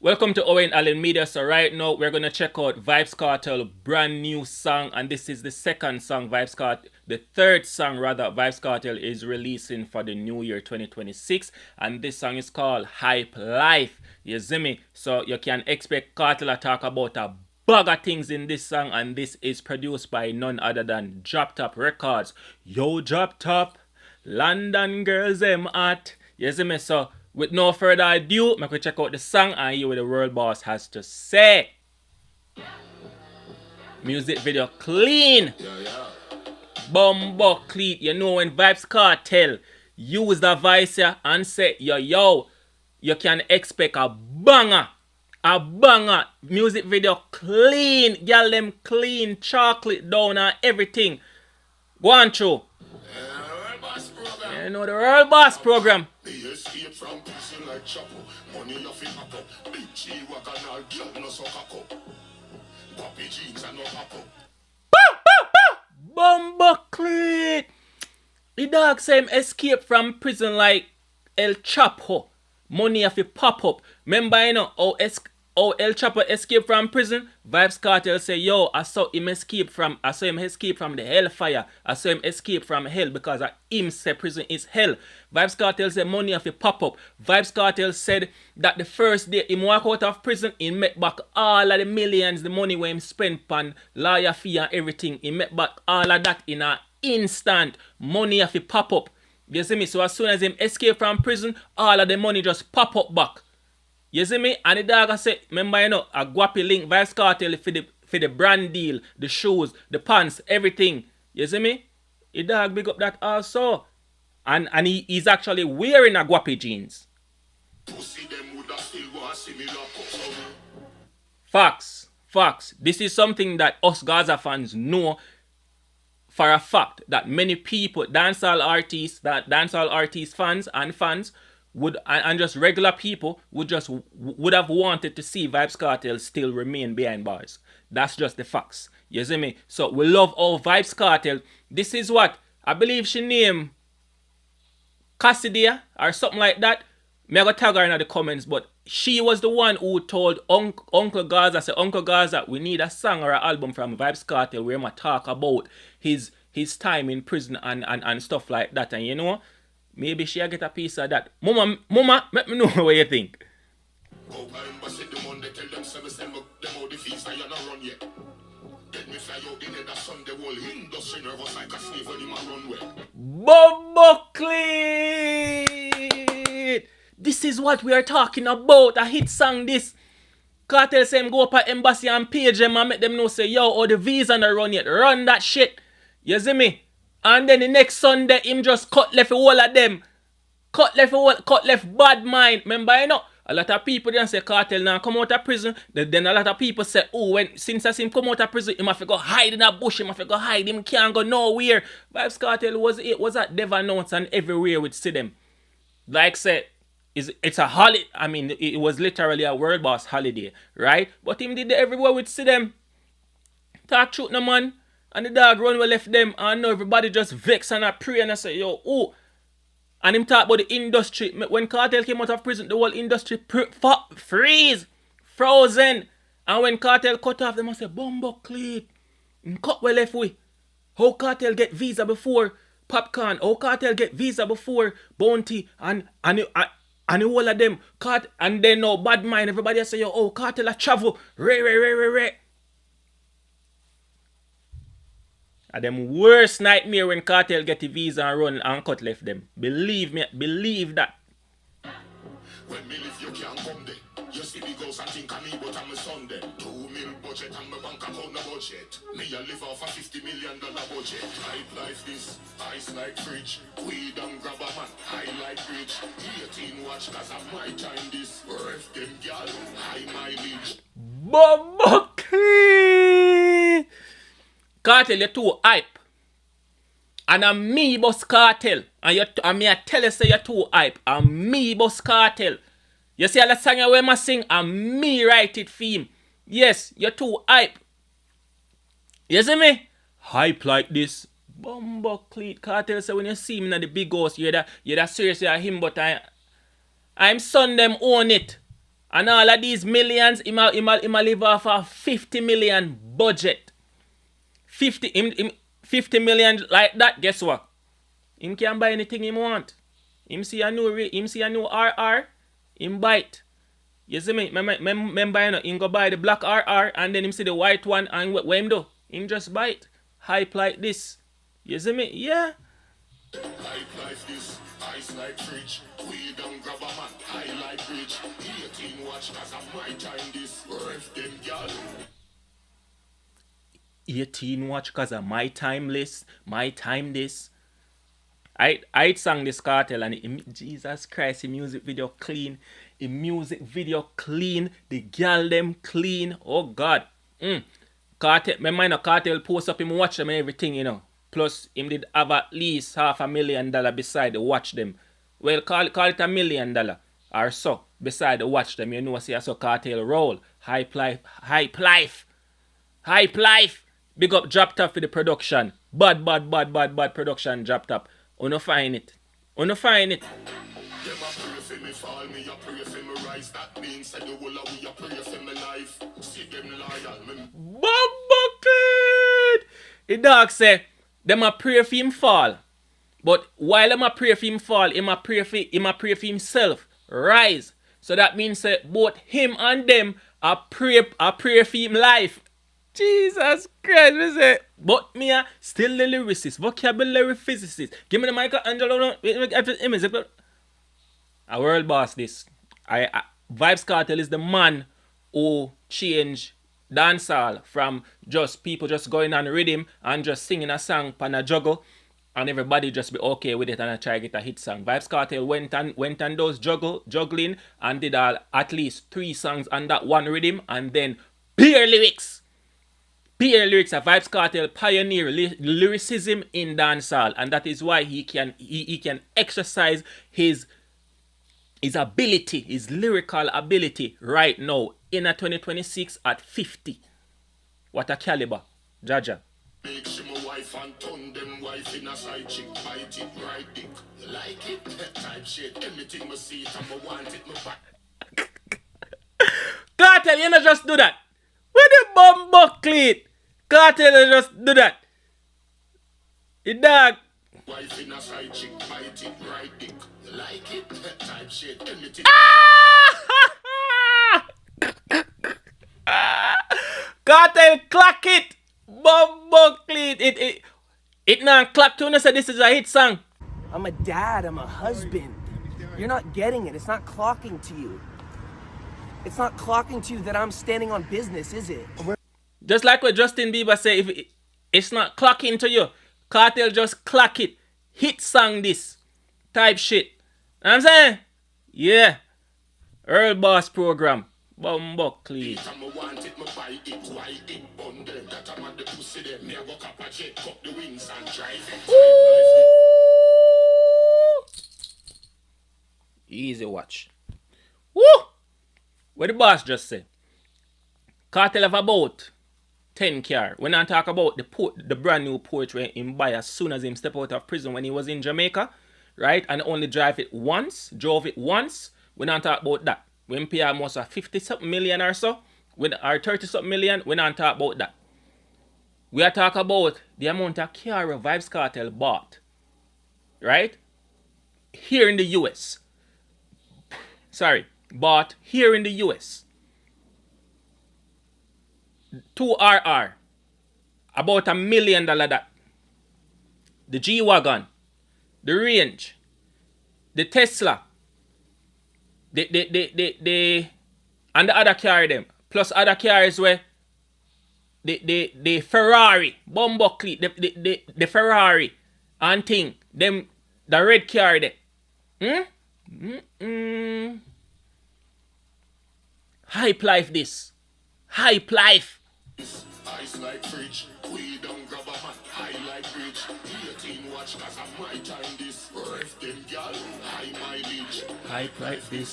Welcome to Owen Allen Media. So right now we're gonna check out Vybz Kartel brand new song, and this is the second song the third song rather Vybz Kartel is releasing for the new year 2026, and this song is called Hype Life. You see me? So you can expect Kartel to talk about a bag of things in this song, and this is produced by none other than Drop Top Records. Yo, Drop Top, London girls them hot. You see me? So with no further ado, make we check out the song and hear what the world boss has to say. Music video clean. Bumbo clean. You know when Vybz Kartel use the voice here and say, yo, you can expect a banger. A banger. Music video clean. Girl them clean. Chocolate down and everything. Go on through. You know the World Boss program. They escape from prison like chapel. Money off it up. Big G wagon all club no so kako. Poppy jeans and no papo. Bumbo clean. The dog say him escape from prison like El Chapo. Money off it pop up. Remember you know how El Chapo escaped from prison? Vybz Kartel say, yo, I saw him escape from the hellfire. I saw him escape from hell because him say prison is hell. Vybz Kartel say money off it pop up. Vybz Kartel said that the first day him walk out of prison, he met back all of the millions, the money where him spent on lawyer fee and everything. He met back all of that in an instant. Money off it pop up. You see me? So as soon as him escape from prison, all of the money just pop up back. You see me? And the dog I say, remember you know, a guapi link Vybz Kartel for the brand deal, the shoes, the pants, everything. You see me? The dog big up that also. And he's actually wearing a guapi jeans. Facts. This is something that us Gaza fans know for a fact, that many people, dancehall artists fans would, and just regular people would have wanted to see Vybz Kartel still remain behind bars. That's just the facts. You see me? So we love all Vybz Kartel. This is what I believe she named Cassidia or something like that. Me go tag her in the comments, but she was the one who told Uncle Gaza, say, Uncle Gaza, we need a song or an album from Vybz Kartel where we talk about his time in prison and stuff like that. And you know, maybe she'll get a piece of that. Mama, let me know what you think. Bumbo clean! This is what we are talking about. A hit song this. Kartel say him go up at embassy and page them and make them know say, yo, oh the visa not run yet. Run that shit. You see me? And then the next Sunday, him just cut left all of them. Cut left bad mind. Remember, you know, a lot of people then say Kartel now come out of prison. Then a lot of people say, oh, since him come out of prison, him have to go hide in a bush. Him have to go hide. Him can't go nowhere. Vybz Kartel was at Devon Notes and everywhere we'd see them. Like say, it's a holiday. I mean, it was literally a world boss holiday, right? But him did everywhere we'd see them. Talk truth no man. And the dog run we left them, and now everybody just vex and I pray and I say, yo, oh. And him talk about the industry. When Kartel came out of prison, the whole industry frozen. And when Kartel cut off, them I say, bumbo clean. Cut we left we. How Kartel get visa before Popcorn? How Kartel get visa before Bounty? And all of them. And then no bad mind. Everybody say, yo, oh, Kartel a travel. Re. And them worst nightmare when Kartel get the visa and run and cut left them. Believe me, believe that. When me live, you can't come there. You see me go and think of me, but I'm a Sunday. 2 mil budget and my bank account no budget. Me a live off a $50 million budget. Hype life this, ice like fridge. Weed and grab a man, high like rich. 18 watch cause I'm my time this. Ref them gal, high mileage. Bumbo clean. Kartel, you're too hype. And I'm me boss Kartel. And me I tell you say you're too hype. I'm me boss Kartel. You see all the song where I sing, and me write it for him. Yes, you're too hype. You see me? Hype like this. Bumbo cleat. Kartel say when you see me in the big house, you're that serious, you're him, but I'm son them own it. And all of these millions, him live off a 50 million budget. 50 million like that, guess what? Him can buy anything he want. Him see a new RR, him buy it. You see me? Remember, him go buy the black RR and then him see the white one and what him do? Him just buy it. Hype like this. You see me? Yeah. Hype like this, ice like fridge. We don't grab a man, high like bridge. 18 watch, cause I my time this. Ref them gal. 18 watch cause of my time list, my time this. I sang this Kartel and Jesus Christ, the music video clean. The music video clean. The girl them clean. Oh God. Kartel, remember Kartel post up him watch them and everything, Plus him did have at least $500,000 beside the watch them. Well, call it $1 million or so beside the watch them. See so Kartel roll. Hype life. Big up Drop Top for the production. Bad production Drop Top. Uno find it. Them a pray for me fall, me a pray for me rise. That means that the whole of we a pray for me life. See them loyal, me. Bucket! The dog say, them a pray for him fall. But while them a pray for him fall, him a pray for himself rise. So that means that both him and them a pray for him life. Jesus Christ, me say. But me still the lyricist, vocabulary physicist. Give me the Michelangelo image. A world boss this. Vybz Kartel is the man who changed dancehall from just people just going on rhythm and just singing a song pan a juggle and everybody just be okay with it and try to get a hit song. Vybz Kartel went and those juggling and did at least 3 songs on that one rhythm and then pure lyrics. Vybz Kartel pioneer lyricism in dancehall, and that is why he can exercise his ability, his lyrical ability right now in a 2026 at 50. What a caliber, Jaja. Make she my wife and turn them wife in a side chick, bite it, ride dick. You like it? That type shit. Anything me see it and me want it, me back. Kartel, you not just do that. Where the bumbo cleat? Kartel just do that. The dog. Wife in a side chick, bite it, ride dick. You like it? That type shit. Anything. Kartel clock it. Bumbo cleat. It not clock to say this is a hit song. I'm a dad, I'm a husband. You're not getting it. It's not clocking to you. It's not clocking to you that I'm standing on business, is it? Just like what Justin Bieber say, if it's not clocking to you, Kartel just clock it. Hit song this. Type shit. Know what I'm saying? Yeah. Earl Boss program. Bumbo clean. Easy watch. Woo! What the boss just say? Kartel have about 10 car. When I talk about the brand new Porsche where him buy as soon as him step out of prison when he was in Jamaica, right? And only drove it once. When I talk about that. When pay almost 50-something million or so, or 30-something million, we don't talk about that. We are talking about the amount of car Vybz Kartel bought, right? Here in the US. Bought here in the US. 2 RR. About $1 million that. The G-Wagon. The Range. The Tesla. The and the other car them. Plus other cars where the Ferrari. Bumbuckly. The Ferrari. And thing. Them the red car there. Hype life this. Hype life. Ice like fridge, we don't grab a man, high like bridge. 18 watch cause of my time this. Ref them gal, high mileage. Hype like this.